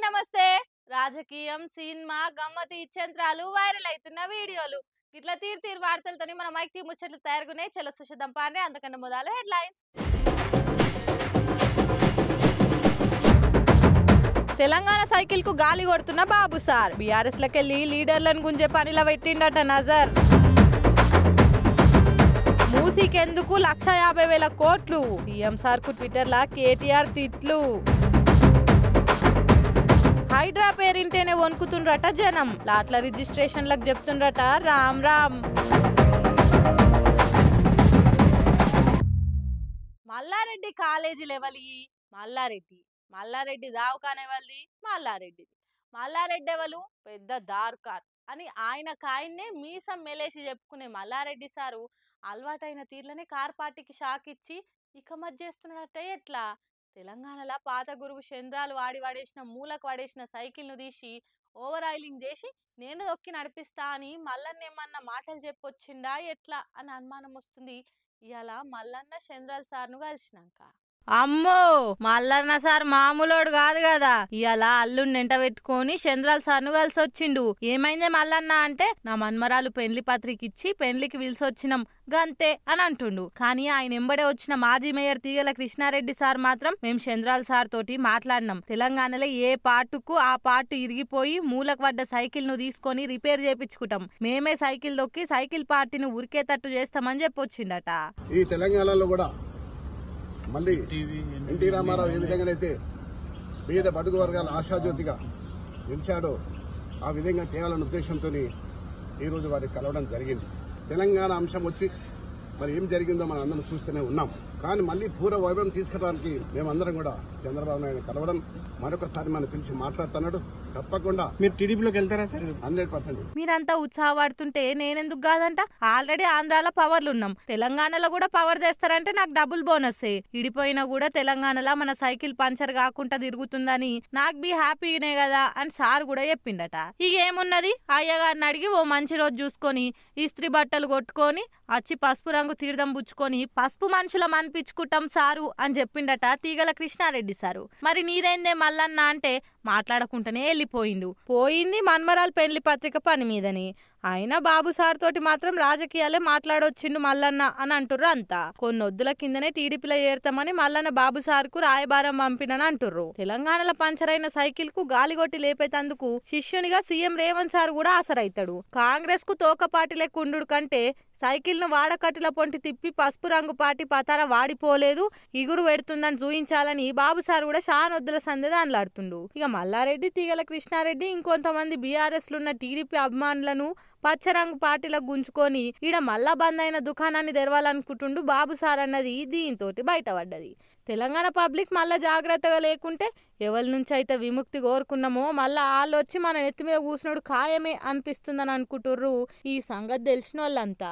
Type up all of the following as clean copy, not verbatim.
నమస్తే. రాజకీయం, cinema, గమ్మతి ఇచ్చంత్రాలు, viral అయితున్న వీడియోలు ఇట్లా తీరు వార్తలతోని మన మైక్ టీం ముచ్చట్లు తయారుగున్నాయి. చలో సుషిద్దాం పాండే. అంతకన్నా మొదలు హెడ్లైన్స్. తెలంగాణ సైకిల్ కు గాలి కొడుతున్న బాబు సార్ బీఆర్ఎస్ లకెళ్ళి లీడర్లను గుంజే పనిలో పెట్టిండట నజర్. మూసీకెందుకు 1,50,000 కోట్లు సీఎం సార్ కు ట్విట్టర్ లా కేటీఆర్ తిట్లు. హైడ్రా పేరింటేనే వణుకుతుండ్రట జనం, లాట్ల రిజిస్ట్రేషన్లకు చెప్తుండ్రట రామ్ రామ్. మల్లారెడ్డి కాలేజీ లెవెలి మల్లారెడ్డి దావకానే వాళ్ళది మల్లారెడ్డి ఎవరు పెద్ద దార్కార్ అని ఆయననే మీసం మెలేసి చెప్పుకునే మల్లారెడ్డి సారు అలవాటైన తీర్లనే కార్ పార్టీకి షాక్ ఇచ్చి ఇక మధ్య చేస్తున్నట్టే. ఎట్లా తెలంగాణలో పాత గురువు చంద్రాలు వాడేసిన మూలకు వాడేసిన సైకిల్ ను తీసి ఓవర్ ఆయిలింగ్ చేసి నేను దొక్కి నడిపిస్తా అని మల్లన్నేమన్నా మాటలు చెప్పొచ్చిండా ఎట్లా అని అనుమానం వస్తుంది. ఇవాళ మల్లన్న చంద్రాల సార్ను కలిసినాక అమ్మో మల్లన్న సార్ మామూలోడు కాదు కదా. ఇవాళ అల్లుని నెంట పెట్టుకొని చంద్రాల సార్ను కలిసి వచ్చిండు. ఏమైందే మల్లన్న అంటే నా మన్మరాలు పెండ్లి పత్రిక ఇచ్చి పెండ్లికి పిలిచొచ్చినాం గంతే అని అంటుండు. కానీ ఆయన ఎంబడే వచ్చిన మాజీ మేయర్ తీగల కృష్ణారెడ్డి సార్ మాత్రం మేము చంద్రాల సార్ తోటి మాట్లాడినాం, తెలంగాణలో ఏ పార్టుకు ఆ పార్టు ఇరిగిపోయి మూలకు పడ్డ సైకిల్ ను తీసుకొని రిపేర్ చేపించుకుంటాం, మేమే సైకిల్ దొక్కి సైకిల్ పార్టీని ఉరికేటట్టు చేస్తామని చెప్పొచ్చిండట. ఈ తెలంగాణలో కూడా మళ్ళీ ఎన్టీ రామారావు ఏ విధంగానైతే పేద బడుగు వర్గాల ఆశాజ్యోతిగా నిలిచాడో ఆ విధంగా తేవాలన్న ఉద్దేశంతో ఈరోజు వారికి కలవడం జరిగింది. తెలంగాణ అంశం వచ్చి మరి ఏం జరిగిందో మనం అందరం చూస్తూనే ఉన్నాం. కానీ మళ్ళీ పూర్వ వైభవం తీసుకురావడానికి మేమందరం కూడా చంద్రబాబు నాయుడు కలవడం, మరొకసారి మనం పిలిచి మాట్లాడుతున్నాడు. తప్పకుండా మీరు టీడీపీలోకి వెళ్తారా సార్? 100%. మీరంతా ఉత్సాహపడుతుంటే నేనెందుకు కాదంట. ఆల్రెడీ ఆంధ్రాలో పవర్లు ఉన్నాం, తెలంగాణలో కూడా పవర్ తెస్తారంటే నాకు డబుల్ బోనస్సే. ఇడిపోయినా కూడా తెలంగాణలో మన సైకిల్ పంచర్ కాకుండా తిరుగుతుందని నాకు బి హ్యాపీనే కదా అని సార్ కూడా చెప్పిండట. ఇక ఏమున్నది, అయ్యగారిని అడిగి ఓ మంచి రోజు చూసుకొని ఇస్త్రీ బట్టలు కొట్టుకొని వచ్చి పసుపు రంగు తీర్థం పుచ్చుకొని పసుపు మనుషులం అనిపించుకుంటాం సారు అని చెప్పిండట తీగల కృష్ణారెడ్డి సారు. మరి నీదైందే మల్లన్న అంటే మాట్లాడకుండానే పోయింది మన్మరాలు పెండ్లి పత్రిక పని మీదని. అయినా బాబు సార్ తోటి మాత్రం రాజకీయాలే మాట్లాడొచ్చిండు మల్లన్న అని అంటుర్రు అంతా. కొన్నొద్దుల కిందనే టీడీపీలో చేరుతామని మల్లన్న బాబు సార్ కు రాయబారం పంపినని అంటుర్రు. తెలంగాణలో పంచరైన సైకిల్ కు గాలిగొట్టి లేపేతందుకు శిష్యునిగా సీఎం రేవంత్ సార్ కూడా ఆసరైతాడు. కాంగ్రెస్ కు తోకపాటి లెక్కుండు కంటే సైకిల్ ను వాడకట్టుల పొంటి తిప్పి పసుపు రంగు పాటి పతార వాడిపోలేదు, ఇగురు పెడుతుందని చూయించాలని బాబు సార్ కూడా షానొద్దుల సందేది అనలాడుతుండు. ఇక మల్లారెడ్డి, తీగల కృష్ణారెడ్డి, ఇంకొంతమంది బీఆర్ఎస్లున్న టీడీపీ అభిమానులను పచ్చరంగు పార్టీలకు గుంజుకొని ఈడ మళ్ళా బంద్ అయిన దుకాణాన్ని తెరవాలనుకుంటుండు బాబు సార్ అన్నది దీంతో బయటపడ్డది. తెలంగాణ పబ్లిక్ మళ్ళా జాగ్రత్తగా లేకుంటే ఎవరి నుంచి అయితే విముక్తి కోరుకున్నామో మళ్ళా వాళ్ళు వచ్చి మన నెత్తి మీద కూర్చున్నాడు ఖాయమే అనిపిస్తుందని అనుకుంటుర్రు ఈ సంగతి తెలిసిన వాళ్ళంతా.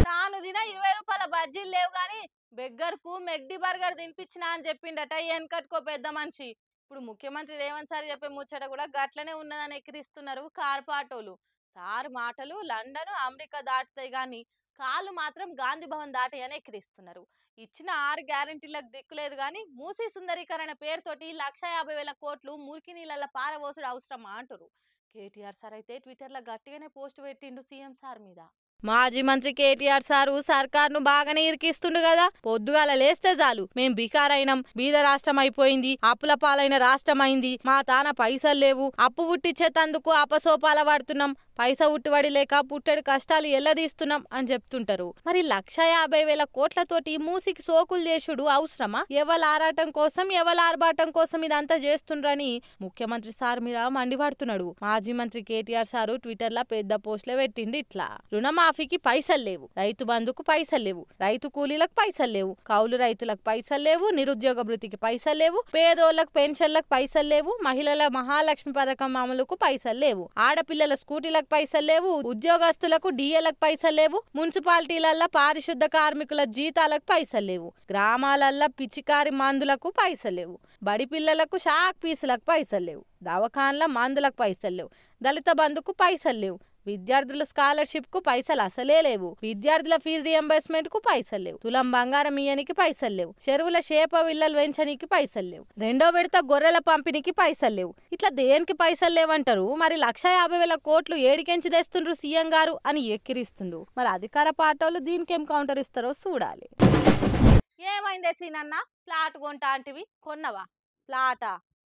తాను తిన 20 రూపాయల బజ్జీలు లేవు గాని బెగ్గర్కు మెగ్డీ బర్గర్ తినిపించినా అని చెప్పిండట వెనకట్టుకో పెద్ద మనిషి. ఇప్పుడు ముఖ్యమంత్రి రేవంత్ సార్ చెప్పే ముచ్చట కూడా గట్లనే ఉన్నదని ఎక్కిరిస్తున్నారు కార్పాటోలు. సార్ మాటలు లండన్, అమెరికా దాటుతాయి గాని కాళ్ళు మాత్రం గాంధీ భవన్ దాటాయని ఎక్కిరిస్తున్నారు. ఇచ్చిన 6 గ్యారంటీలకు దిక్కులేదు గాని మూసీ సుందరీకరణ పేరుతోటి 1,50,000 కోట్లు మురికి నీళ్ళ పారవోసుడు అవసరమా అంటారు. కేటీఆర్ సార్ అయితే ట్విట్టర్ లో గట్టిగానే పోస్ట్ పెట్టిండు సీఎం సార్ మీద. మాజీ మంత్రి కేటీఆర్ సారు సర్కార్ను బాగానే ఇరికిస్తుండు కదా. పొద్దుగాల లేస్తే చాలు మేం బికారైనం, బీద రాష్ట్రం అయిపోయింది, అప్పుల పాలైన రాష్ట్రం అయింది, మా తాన పైసలు లేవు, అప్పు పుట్టించేతందుకు అపసోపాల పడుతున్నాం, పైసా ఉట్టివడి లేక పుట్టడి కష్టాలు ఎల్లదీస్తున్నాం అని చెప్తుంటారు. మరి 1,50,000 కోట్లతోటి మూసికి సోకులు చేసుడు అవసరమా? ఎవల ఆరాటం కోసం, ఎవల ఆర్భాటం కోసం ఇదంతా చేస్తుండ్రని ముఖ్యమంత్రి సార్ మీద మండిపడుతున్నాడు. మాజీ మంత్రి కేటీఆర్ సారు ట్విట్టర్ లో పెద్ద పోస్టులే పెట్టిండు ఇట్లా: రుణమాఫీకి పైసలు లేవు, రైతు బంధుకు పైసలు లేవు, రైతు కూలీలకు పైసలు లేవు, కౌలు రైతులకు పైసలు లేవు, నిరుద్యోగ భృతికి పైసలు లేవు, పేదోళ్లకు పెన్షన్లకు పైసలు లేవు, మహిళల మహాలక్ష్మి పథకం అమలుకు పైసలు లేవు, ఆడపిల్లల స్కూటీలకు పైసలు లేవు, ఉద్యోగస్తులకు డిఏలకు పైసలు లేవు, మున్సిపాలిటీలల్లో పారిశుద్ధ కార్మికుల జీతాలకు పైసలు లేవు, గ్రామాలల్లో పిచికారి మందులకు పైసలు లేవు, బడి పిల్లలకు షాక్ పీసులకు పైసలు లేవు, దవాఖాన్ల మందులకు పైసలు లేవు, దళిత బంధుకు పైసలు లేవు, విద్యార్థుల స్కాలర్షిప్ కు పైసలు అసలే లేవు, విద్యార్థుల ఫీజు రియంబర్స్మెంట్ కు పైసలు లేవు, తులం బంగారం ఇయ్యనికి పైసలు లేవు, చెరువుల షేప విల్లలు పెంచడానికి పైసలు లేవు, రెండో విడత గొర్రెల పంపిణీకి పైసలు లేవు. ఇట్లా దేనికి పైసలు లేవంటారు? మరి 1,50,000 కోట్లు ఏడికెంచి తెస్తుండ్రు సీఎం గారు అని ఎక్కిరిస్తుండు. మరి అధికార పార్టీలు దీనికేం కౌంటర్ ఇస్తారో చూడాలి. ఏమైందే సీనన్న, ప్లాట్ కొంటా అంటివి, కొన్నవా?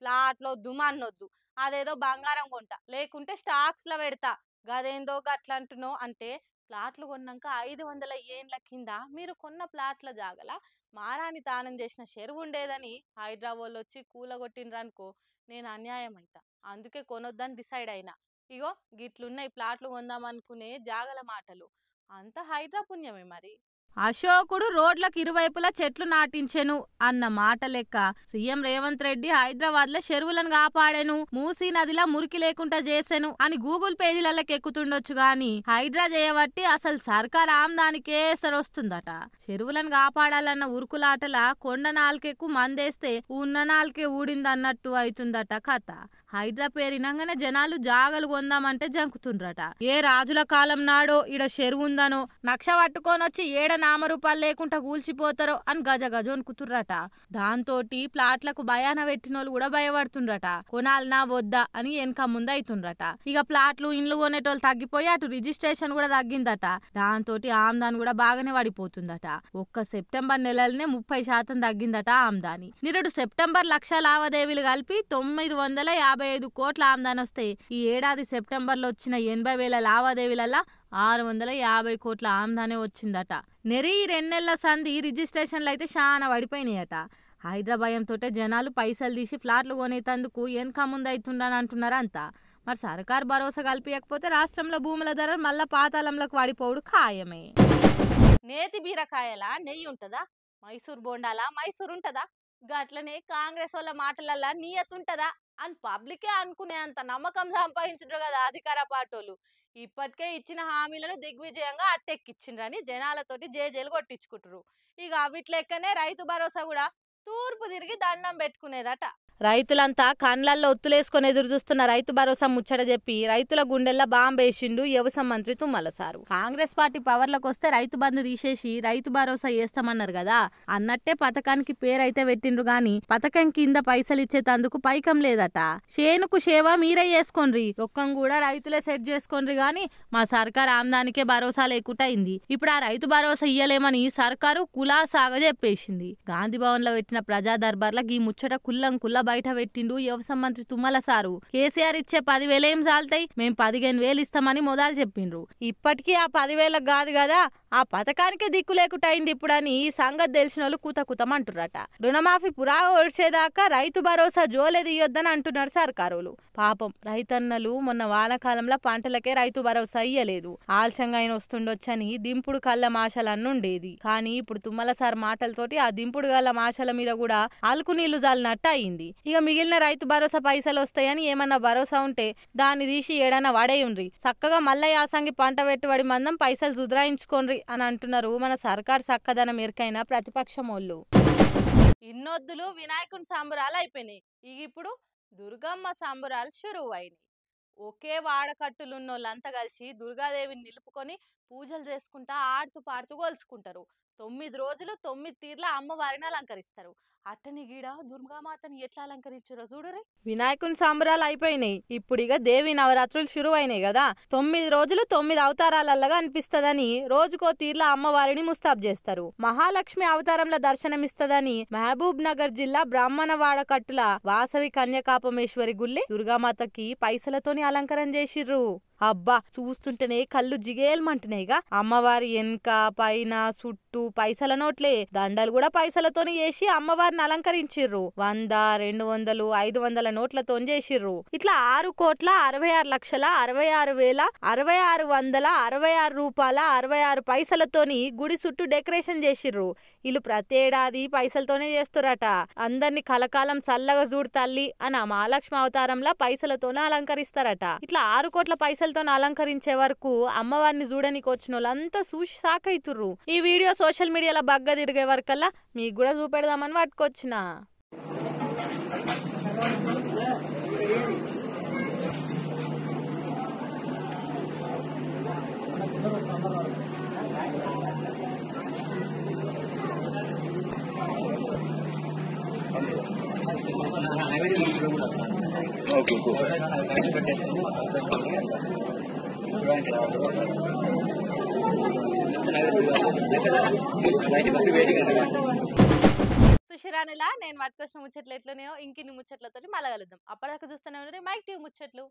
ప్లాట్లో దుమాన్నొద్దు, అదేదో బంగారం కొంటా లేకుంటే స్టాక్స్ లో పెడతా, గదేందో గట్లంటునో అంటే ప్లాట్లు కొన్నాక 500 ఏండ్ల కింద మీరు కొన్న ప్లాట్ల జాగల మారాని దానం చేసిన చెరువు ఉండేదని హైదరాబాద్ వచ్చి కూలగొట్టిండ్రనుకో నేను అన్యాయం అయితా. అందుకే కొనొద్దని డిసైడ్ అయినా. ఇగో గిట్లున్నాయి ప్లాట్లు కొందామనుకునే జాగల మాటలు. అంత హైదరా పుణ్యమే మరి. అశోకుడు రోడ్లకు ఇరువైపులా చెట్లు నాటించెను అన్న మాట లెక్క సీఎం రేవంత్ రెడ్డి హైదరాబాద్ లో చెరువులను కాపాడెను, మూసీ నదిలా మురికి లేకుండా చేసెను అని గూగుల్ పేజీలకి ఎక్కుతుండొచ్చు గాని హైడ్రా చేయబట్టి అసలు సర్కార్ ఆమ్దానికే ఎసరొస్తుందట. చెరువులను కాపాడాలన్న ఉరుకులాటల కొండ నాలుకెక్కు మందేస్తే ఉన్న నాలుకే ఊడిందన్నట్టు అవుతుందట కథ. హైడ్రా పేరినంగానే జనాలు జాగలు కొందామంటే జంకుతుండ్రట. ఏ రాజుల కాలం నాడో ఈడ చెరువు ఉందనో నక్ష పట్టుకొనొచ్చి ఏడ నామరూపాలు లేకుండా కూల్చిపోతారో అని గజ వణుకుతుర్రట. దాంతోటి ప్లాట్లకు భయాన పెట్టినోళ్ళు కూడా భయపడుతుండ్రట. కొనాలనా వద్దా అని వెనక ముందు అవుతుండ్రట. ఇక ప్లాట్లు ఇండ్లు కొనేటోళ్ళు తగ్గిపోయి అటు రిజిస్ట్రేషన్ కూడా తగ్గిందట. దాంతోటి ఆమ్దాని కూడా బాగానే పడిపోతుందట. ఒక్క సెప్టెంబర్ నెలలనే 30% తగ్గిందట ఆమ్దాని. నిరుడు సెప్టెంబర్ లక్ష లావాదేవీలు కలిపి 955 కోట్ల ఆమ్దాని వస్తే ఈ ఏడాది సెప్టెంబర్ లో వచ్చిన 80,000 లావాదేవీలల్లా 650 కోట్ల ఆమ్దానే వచ్చిందట. నెరి 2 నెలల సంధి రిజిస్ట్రేషన్లు అయితే చాలా పడిపోయినాయట. హైదరాబాద్తో జనాలు పైసలు తీసి ఫ్లాట్లు కొనేతందుకు వెనక ముందు అవుతుండని అంటున్నారు అంతా. మరి సర్కారు భరోసా కల్పించకపోతే రాష్ట్రంలో భూముల ధర మళ్ళా పాతాళంలోకి పడిపోవుడు ఖాయమే. నేతి బీరకాయల నెయ్యి ఉంటదా? మైసూర్ బోండాలా మైసూర్ ఉంటదా? గట్లనే కాంగ్రెస్ వాళ్ళ మాటలల్లా నియత్ ఉంటదా అని పబ్లికే అనుకునే అంత నమ్మకం సంపాదించుండ్రు కదా అధికార పార్టీలు. ఇప్పటికే ఇచ్చిన హామీలను దిగ్విజయంగా అట్టెక్కిచ్చిండ్రని జనాలతోటి జేజేలు కొట్టించుకుంటారు. ఇక వీటిలెక్కనే రైతు భరోసా కూడా తూర్పు తిరిగి దండం పెట్టుకునేదట. రైతులంతా కండ్లల్లో ఒత్తులేసుకొని ఎదురు చూస్తున్న రైతు భరోసా ముచ్చట చెప్పి రైతుల గుండెల్లో బాంబేసిండు వ్యవసాయ మంత్రి తుమ్మల సారు. కాంగ్రెస్ పార్టీ పవర్లకు వస్తే రైతు బంధు తీసేసి రైతు భరోసా చేస్తామన్నారు కదా, అన్నట్టే పథకానికి పేరైతే పెట్టిండ్రు గాని పథకం కింద పైసలు ఇచ్చేతందుకు పైకం లేదట. చేనుకు సేవ మీరే చేసుకోండ్రి, రొక్కం కూడా రైతులే సెట్ చేసుకోండ్రి గాని మా సర్కార్ ఆమ్దానికే భరోసా లేకుండా అయింది. ఇప్పుడు ఆ రైతు భరోసా ఇయ్యలేమని సర్కారు కులాసాగా చెప్పేసింది. గాంధీ భవన్ లో పెట్టిన ప్రజా దర్బార్లకు ఈ ముచ్చట కుల్లం కుల్ల బయట పెట్టిండు వ్యవసాయ మంత్రి తుమ్మల సారు. కేసీఆర్ ఇచ్చే 10,000 ఏం చాలుతాయి, మేము 15,000 ఇస్తామని మొదలు చెప్పిండ్రు. ఇప్పటికీ ఆ 10,000 కాదు కదా, ఆ పథకానికే దిక్కు లేకుండా అయింది ఇప్పుడని ఈ సంగతి తెలిసిన వాళ్ళు కుతకుతమంటుర్రట. రుణమాఫీ పురా ఒడిచేదాకా రైతు భరోసా జోలే తీయొద్దని అంటున్నారు సర్కారులు. పాపం రైతన్నలు మొన్న వానకాలంలో పంటలకే రైతు భరోసా ఇయ్యలేదు, ఆలస్యంగా ఆయన వస్తుండొచ్చని దింపుడు కళ్ళ మాషలన్నుండేది. కానీ ఇప్పుడు తుమ్మల సార్ మాటలతోటి ఆ దింపుడు గల్ల మాషల మీద కూడా అలుకు నీళ్లు జాలినట్టు అయింది. ఇక మిగిలిన రైతు భరోసా పైసలు వస్తాయని ఏమన్నా భరోసా ఉంటే దాన్ని తీసి ఏడన్నా వడేయుండ్రి, చక్కగా మళ్ళా యాసంగి పంట పెట్టుబడి మందం పైసలు సుధరాయించుకోండ్రి అని అంటున్నారు మన సర్కార్ చక్కదనం ఎరికైన ప్రతిపక్షమోళ్ళు. ఇన్నొద్దులు వినాయకుని సంబరాలు అయిపోయినాయి, ఇక ఇప్పుడు దుర్గమ్మ సంబరాలు షురువు అయినాయి. ఒకే వాడకట్టులున్నోళ్ళంతా కలిసి దుర్గాదేవిని నిలుపుకొని పూజలు చేసుకుంటా ఆడుతూ పాడుతూ కొలుసుకుంటారు. 9 రోజులు 9 తీర్ల అమ్మవారిని అలంకరిస్తారు. అట్టని గీడ దుర్గామాతని ఎట్లా అలంకరించారో చూడరే. వినాయకుని సంబరాలు అయిపోయినాయి, ఇప్పుడు ఇక దేవి నవరాత్రులు షురువు అయినాయి కదా. 9 రోజులు 9 అవతారాలల్లగా అనిపిస్తదని రోజుకో తీర్ల అమ్మవారిని ముస్తాబ్ చేస్తారు. మహాలక్ష్మి అవతారంలో దర్శనమిస్తదని మహబూబ్ నగర్ జిల్లా బ్రాహ్మణవాడ కట్టుల వాసవి కన్యకాపమేశ్వరి గుళ్ళి దుర్గామాతకి పైసలతోని అలంకరణ చేసిర్రు. అబ్బా చూస్తుంటేనే కళ్ళు జిగేల్మంటున్నాయిగా. అమ్మవారి వెనక పైన చుట్టూ పైసల నోట్లే, దండలు కూడా పైసలతోని చేసి అమ్మవారిని అలంకరించిర్రు. 100, 200, 500 నోట్లతో చేసిర్రు. ఇట్లా 6,66,66,66,66 రూపాయల 66 పైసలతోని గుడి చుట్టూ డెకరేషన్ చేసిర్రు. వీళ్ళు ప్రతి ఏడాది పైసలతోనే చేస్తురట. అందరినీ కలకాలం చల్లగా చూడు తల్లి అని ఆ మహాలక్ష్మి అవతారంలో పైసలతోనే అలంకరిస్తారట. ఇట్లా 6 కోట్ల పైసలతో అలంకరించే వరకు అమ్మవారిని చూడడానికి వచ్చిన వాళ్ళంతా చూసి సాకైతుర్రు. ఈ వీడియో సోషల్ మీడియాలో బగ్గా తిరిగే వరకల్లా మీకు కూడా చూపెడదామని పట్టుకొచ్చిన. ఓకే సుషిరానిలా నేను పట్టుకొచ్చిన ముచ్చట్లు ఎట్లున్నాయో ఇంకిన్ని ముచ్చట్లతో మళ్ళా కలుద్దాం. అప్పటిదాకా చూస్తూనే ఉండండి మైక్ టీవీ ముచ్చట్లు.